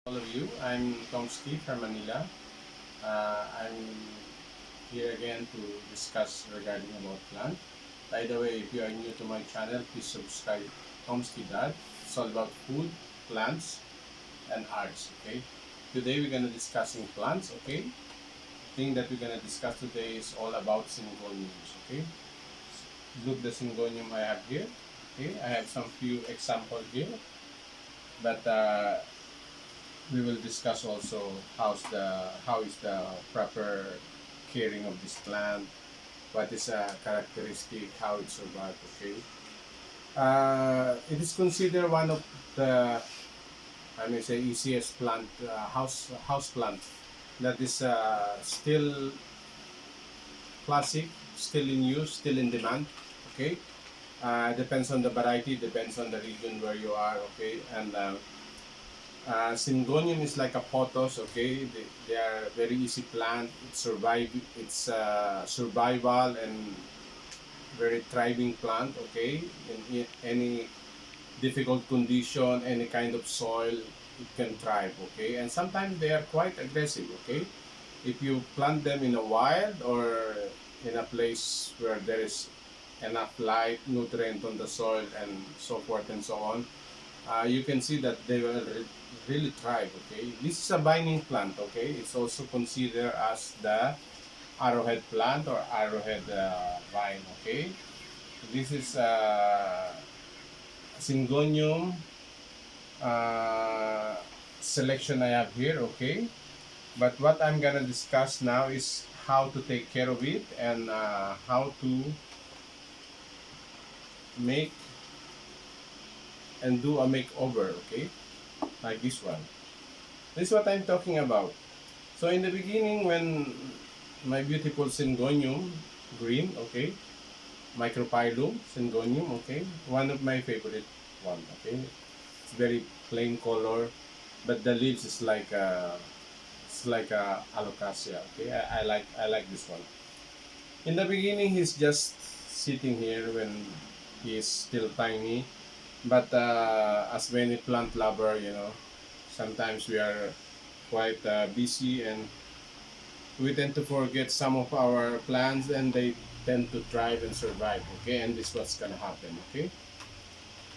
All of you. I'm Tom Steve from Manila. I'm here again to discuss regarding about plant. By the way, if you are new to my channel, please subscribe Tom Steve Dad. It's all about food, plants, and arts. Okay. Today we're gonna discussing plants. Okay. The thing that we're gonna discuss today is all about syngoniums. Okay. Look the syngonium I have here. Okay. I have some few example here, but we will discuss also how is the proper caring of this plant, what is a characteristic, how it survives. Okay, it is considered one of the, I may say, easiest plant, house plant that is still classic, still in use, still in demand. Okay, depends on the variety, depends on the region where you are. Okay, and Syngonium is like a pothos, okay? They are very easy plant. It's survival and very thriving plant, okay? In any difficult condition, any kind of soil, it can thrive, okay? And sometimes they are quite aggressive, okay? If you plant them in a wild or in a place where there is enough light, nutrient on the soil, and so forth and so on, you can see that they will really thrive. Okay, this is a vining plant. Okay, it's also considered as the arrowhead plant or arrowhead vine. Okay, this is syngonium uh, selection I have here. Okay, but what I'm gonna discuss now is how to take care of it and how to make and do a makeover. Okay, like this one. This is what I'm talking about. So in the beginning, when my beautiful Syngonium green, okay, micropylum Syngonium, okay, one of my favorite one, okay. It's very plain color, but the leaves is like it's like a alocasia, okay. I like this one. In the beginning, he's just sitting here when he is still tiny, but as many plant lover, sometimes we are quite busy and we tend to forget some of our plans and they tend to thrive and survive. Okay, and this is what's gonna happen. Okay,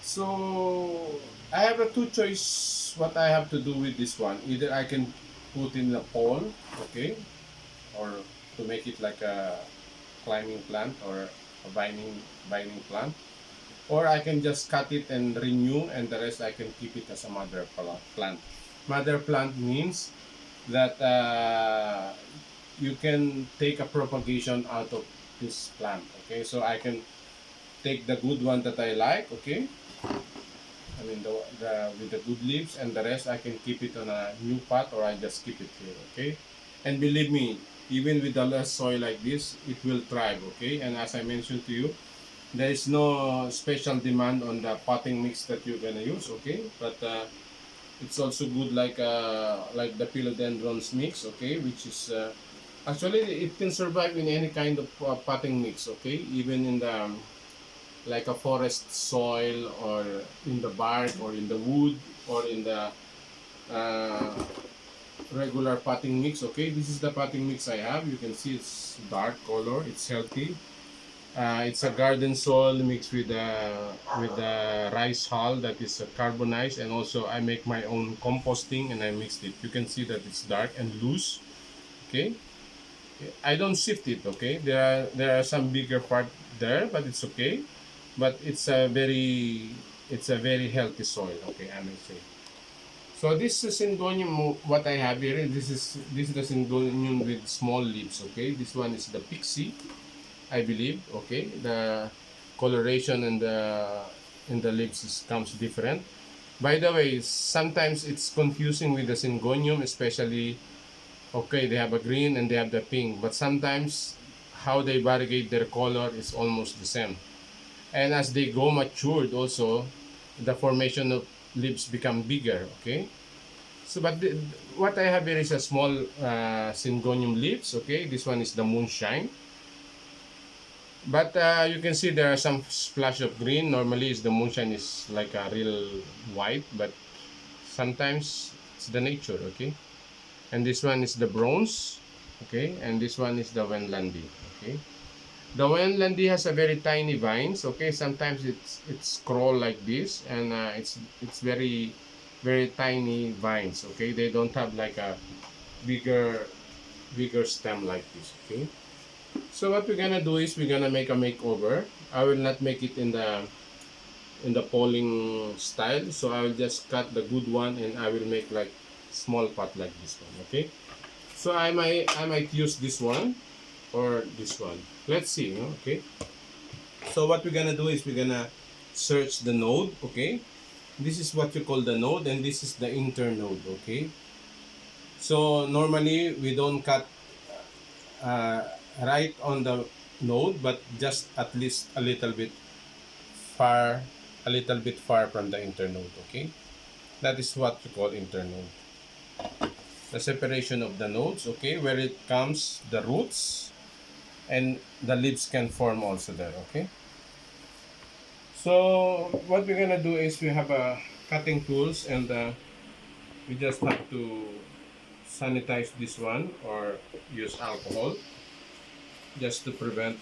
so I have a two choice what I have to do with this one. Either I can put in a pole, okay, or to make it like a climbing plant or a vining plant, or I can just cut it and renew, and the rest I can keep it as a plant. Mother plant means that you can take a propagation out of this plant. Okay, so I can take the good one that I like. Okay, I mean the with the good leaves, and the rest I can keep it on a new pot or I just keep it here. Okay, and believe me, even with the less soil like this, it will thrive. Okay, and as I mentioned to you, there is no special demand on the potting mix that you're gonna use. Okay, but it's also good like the philodendrons mix. Okay, which is actually it can survive in any kind of potting mix. Okay, even in the like a forest soil or in the bark or in the wood or in the uh, regular potting mix. Okay, this is the potting mix I have. You can see it's dark color, it's healthy. It's a garden soil mixed with the rice hull that is carbonized, and also I make my own composting and I mixed it. You can see that it's dark and loose. Okay, I don't sift it. Okay, there are some bigger part there, but it's okay. But it's a very healthy soil. Okay, I may say. So this is Syngonium. What I have here, this is the Syngonium with small leaves. Okay, this one is the pixie, I believe. Okay, the coloration and the leaves comes different. By the way, sometimes it's confusing with the Syngonium, especially. Okay, they have a green and they have the pink, but sometimes how they variegate their color is almost the same. And as they go matured, also the formation of leaves become bigger. Okay, so but what I have here is a small Syngonium leaves. Okay, this one is the moonshine. But you can see there are some splash of green. Normally, is the moonshine is like a real white, but sometimes It's the nature, okay? And this one is the bronze, okay? And this one is the Wenlandi, okay? The Wenlandi has a very tiny vines, okay? Sometimes it's crawl like this, and it's very tiny vines, okay? They don't have like a bigger bigger stem like this, okay? So what we're gonna do is we're gonna make a makeover. I will not make it in the polling style, so I will just cut the good one and I will make like small pot like this one, okay? So I might use this one or this one. Let's see, okay? So what we're gonna do is we're gonna search the node, okay? This is what you call the node, and this is the internode, okay? So normally we don't cut uh, right on the node, but just at least far, a little bit far from the internode, okay? That is what we call internode. The separation of the nodes, okay, where it comes the roots and the leaves can form also there, okay? So what we're gonna do is we have a cutting tools, and we just have to sanitize this one or use alcohol just to prevent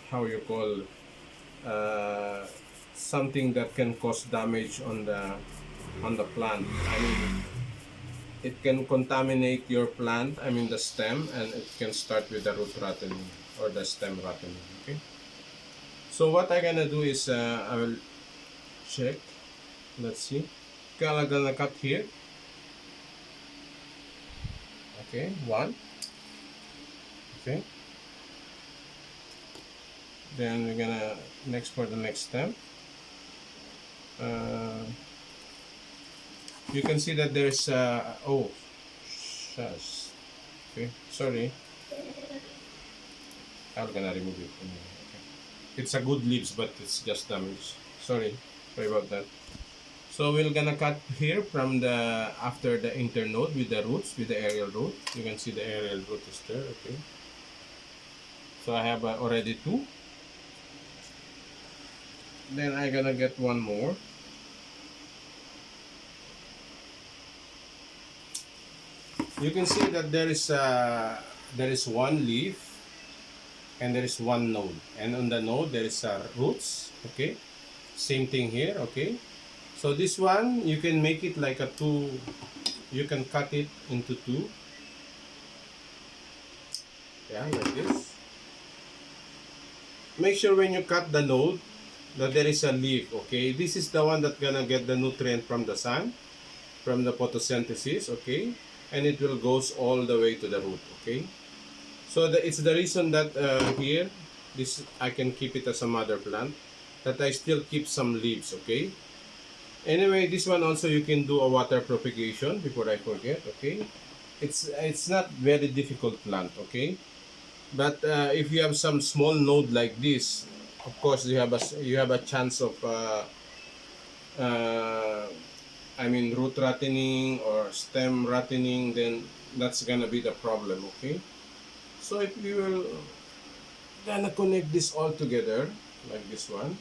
how you call uh, something that can cause damage on the plant. I mean, it can contaminate your plant, I mean the stem, and it can start with the root rotting or the stem rotting, okay? So what I'm gonna do is I will check. Let's see. Okay, I'm gonna cut here. Okay, one. Okay. Then we're gonna next for the next stem. Uh, you can see that there's oh, shush. Okay, sorry. I'm gonna remove it from here. Okay. It's a good leaves, but it's just damaged. Sorry about that. So we're gonna cut here from the after the internode with the roots, with the aerial root. You can see the aerial root is there. Okay. So I have already two. Then I'm gonna get one more. You can see that there is one leaf and there is one node, and on the node there is roots. Okay, same thing here. Okay, so this one you can make it like a two. You can cut it into two. Yeah, like this. Make sure when you cut the node that there is a leaf. Okay, this is the one that gonna get the nutrient from the sun, from the photosynthesis. Okay, and it will goes all the way to the root. Okay, so it's the reason that here this I can keep it as a mother plant, that I still keep some leaves. Okay, anyway, this one also you can do a water propagation before I forget. Okay, it's not very difficult plant. Okay, but if you have some small node like this, of course you have a chance of uh, I mean root rotting or stem rotting. Then that's gonna be the problem. Okay, so if you will gonna connect this all together like this one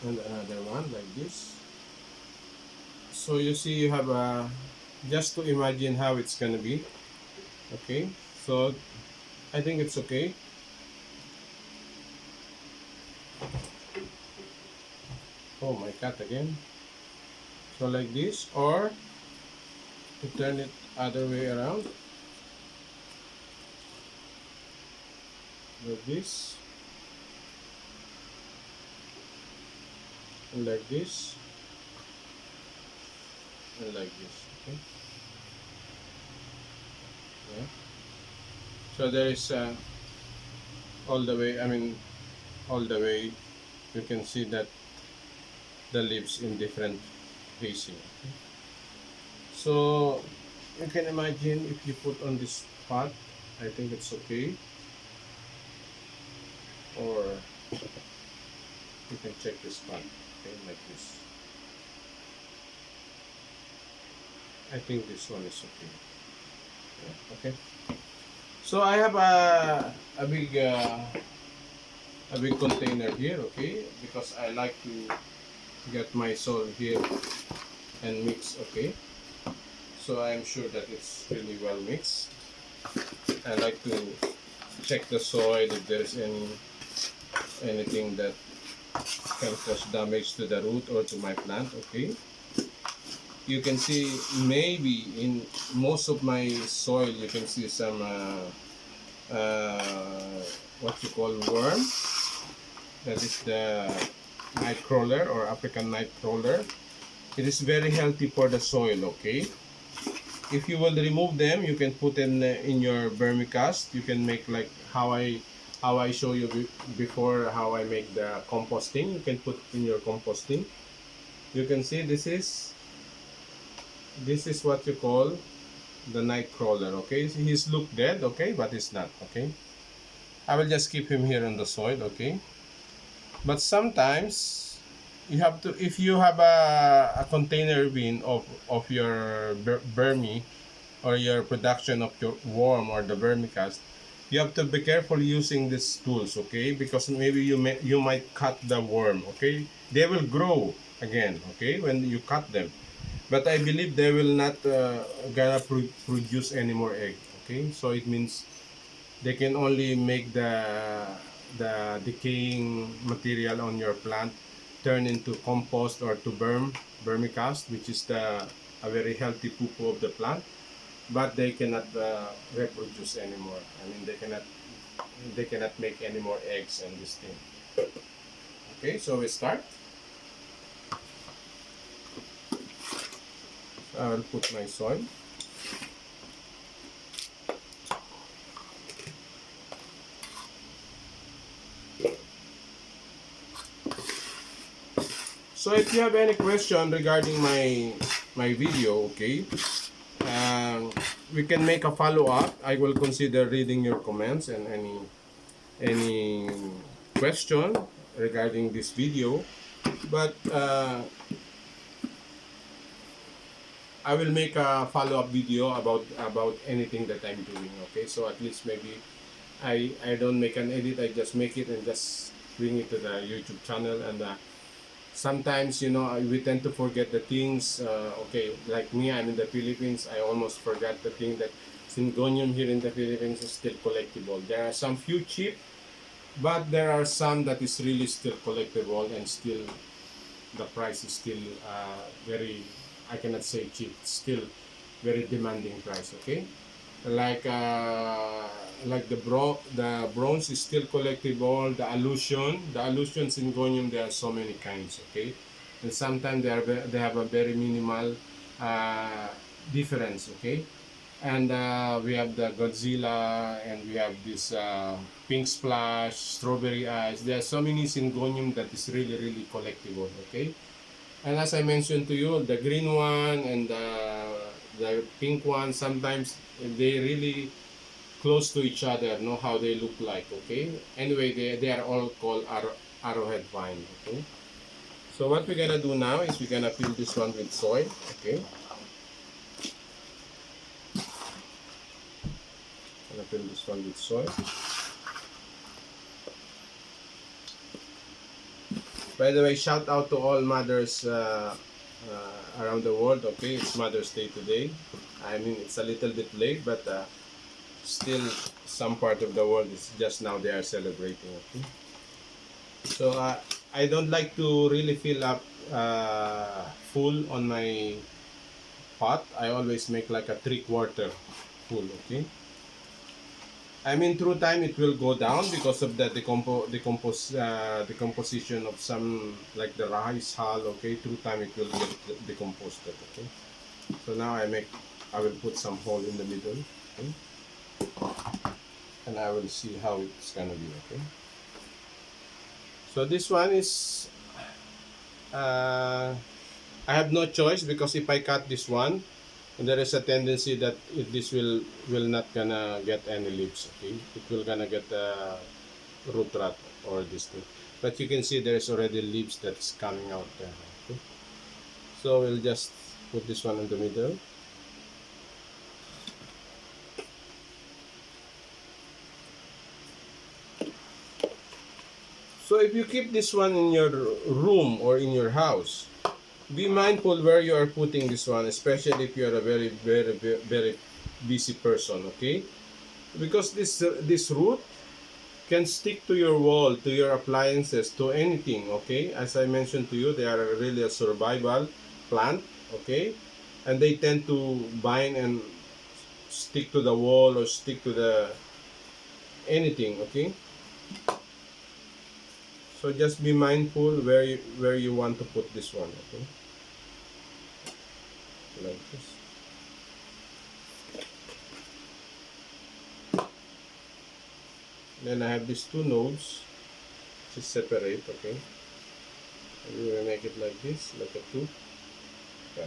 and another one like this, so you see you have a just to imagine how it's gonna be. Okay, so I think it's okay. Oh, my cat again. So like this, or to turn it other way around like this and like this and like this. Okay, yeah, so there is all the way, I mean all the way you can see that the leaves in different facing. Okay? So you can imagine if you put on this pot, I think it's okay, or you can check this pot. Okay, like this. I think this one is okay. Yeah, okay. So I have a big a big container here, okay, because I like to get my soil here and mix, okay. So I am sure that it's really well mixed. I like to check the soil if there's anything that can cause damage to the root or to my plant, okay. You can see maybe in most of my soil you can see some what you call worm. That is the night crawler or African night crawler. It is very healthy for the soil, okay. If you will remove them, you can put in your vermicast. You can make like how I show you before, how I make the composting. You can put in your composting. You can see this is what you call the night crawler, okay. So he's look dead, okay, but it's not, okay. I will just keep him here on the soil, okay. But sometimes you have to, if you have a container bin of your vermi or your production of your worm or the vermicast, you have to be careful using these tools, okay, because maybe you might cut the worm, okay. They will grow again, okay, when you cut them, but I believe they will not gonna produce any more egg, okay. So it means they can only make the decaying material on your plant turn into compost or to vermicast, which is a very healthy poo of the plant, but they cannot reproduce anymore. I mean, they cannot make any more eggs in this thing. Okay, so we start. I will put my soil. So if you have any question regarding my video, okay, we can make a follow-up. I will consider reading your comments and any question regarding this video, but I will make a follow-up video about anything that I'm doing, okay. So at least maybe I don't make an edit, I just make it and just bring it to the YouTube channel. And sometimes, we tend to forget the things, okay, like me, I'm in the Philippines, I almost forgot the thing that Syngonium here in the Philippines is still collectible. There are some few cheap, but there are some that is really still collectible, and still the price is still very, I cannot say cheap, still very demanding price, okay. Like the bronze is still collectible. The allusion Syngonium, there are so many kinds, okay. And sometimes they have a very minimal uh, difference, okay. And we have the Godzilla, and we have this pink splash, strawberry eyes. There are so many Syngonium that is really really collectible, okay. And as I mentioned to you, the green one and the pink one, sometimes they really close to each other, know how they look like, okay. Anyway, they are all called arrowhead vine, okay. So what we're gonna do now is we're gonna fill this one with soil, okay. Gonna fill this one with soil. By the way, shout out to all mothers around the world, okay. It's Mother's Day today. I mean, it's a little bit late, but still some part of the world is just now they are celebrating, okay. So I don't like to really fill up full on my pot. I always make like a 3/4 full, okay. I mean, through time it will go down because of the decomposition of some, like the rice hull, okay. Through time it will get decomposed, okay. So now I will put some hole in the middle, okay, and I will see how it's gonna be, okay. So this one is I have no choice, because if I cut this one, there is a tendency that this will not gonna get any leaves, okay. It will gonna get root rot or this thing, but you can see there is already leaves that's coming out there, okay. So we'll just put this one in the middle. if you keep this one in your room or in your house, be mindful where you are putting this one, especially if you are a very busy person. Okay, because this root can stick to your wall, to your appliances, to anything. Okay, as I mentioned to you, they are really a survival plant. Okay, and they tend to bind and stick to the wall or stick to the anything. Okay, so just be mindful where you want to put this one. Okay, like this. Then I have these two nodes, just separate. Okay, and we will make it like this, like a two. Yeah.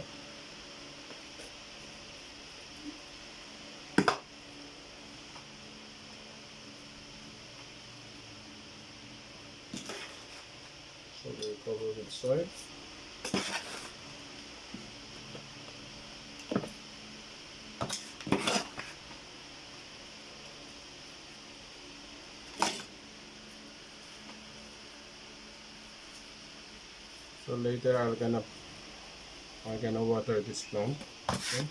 So we'll cover with soil. So later I'm gonna water this plant. Okay.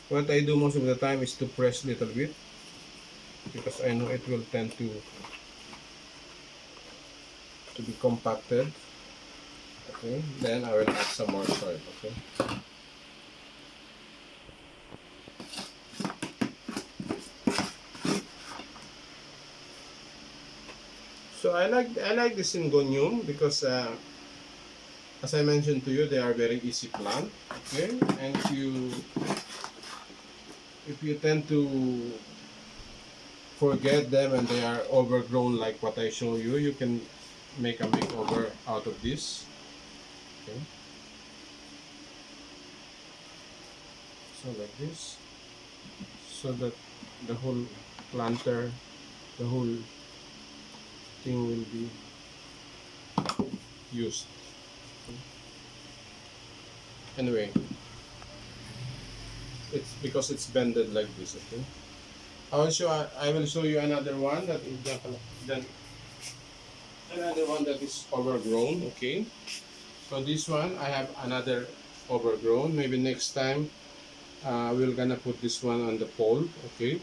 What I do most of the time is to press little bit because I know it will tend to be compacted. Okay. Then I will add some more soil. Okay. So I like the Syngonium because as I mentioned to you, they are very easy plant. Okay. And if you tend to forget them and they are overgrown like what I show you, you can make a makeover out of this. Okay, so like this, so that the whole planter, the whole thing will be used. Anyway, it's because it's bended like this. Okay, I will show you another one that is then another one that is overgrown. Okay, so this one I have another overgrown. Maybe next time we're gonna put this one on the pole. Okay,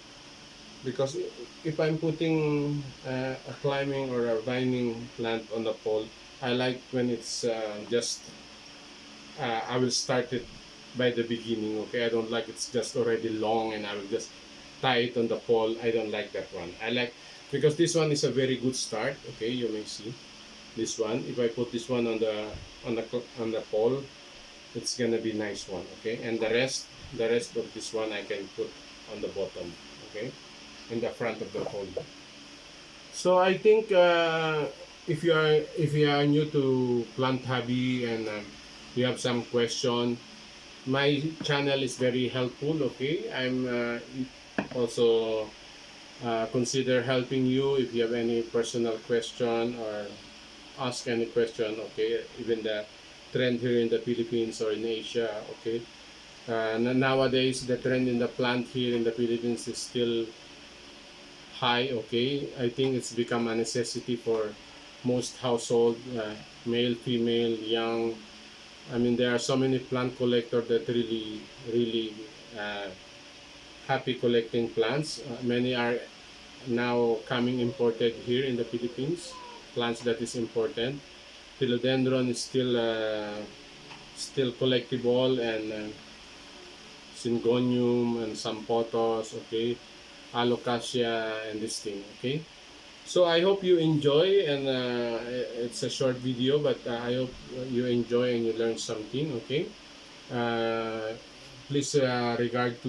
because if I'm putting a climbing or a vining plant on the pole, I like when it's just I will start it by the beginning. Okay, I don't like it's just already long and I will just tie it on the pole. I don't like that one. I like because this one is a very good start. Okay, you may see this one. If I put this one on the pole, it's gonna be nice one. Okay, and the rest of this one I can put on the bottom. Okay, in the front of the pole. So I think if you are new to plant hobby and you have some question, my channel is very helpful. Okay, I'm also consider helping you if you have any personal question or ask any question. Okay, even the trend here in the Philippines or in Asia. Okay, nowadays the trend in the plant here in the Philippines is still high. Okay, I think it's become a necessity for most household, male, female, young. I mean, there are so many plant collectors that really uh, happy collecting plants. Many are now coming imported here in the Philippines. Plants that is important. Philodendron is still collectible, and Syngonium and some pothos. Okay, alocasia and this thing. Okay. So I hope you enjoy, and it's a short video, but I hope you enjoy and you learn something. Okay. Uh, Please regard to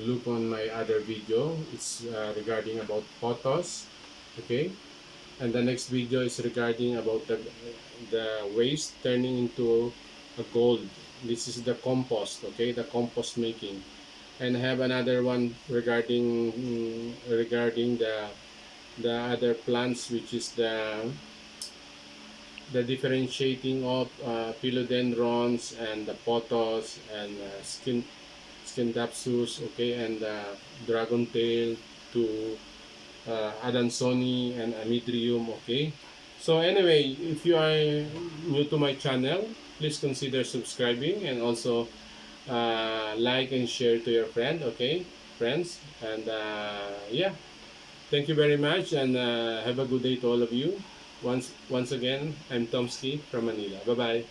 look on my other video. It's regarding about photos. Okay. And the next video is regarding about the waste turning into a gold. This is the compost. Okay, the compost making. And I have another one regarding the other plants, which is the differentiating of philodendrons and the pothos and Scindapsus, okay, and dragon tail to Adansoni and Amydrium, okay. So anyway, if you are new to my channel, please consider subscribing, and also like and share to your friends. And yeah, thank you very much, and have a good day to all of you. Once again, I'm Tomsky from Manila. Bye bye.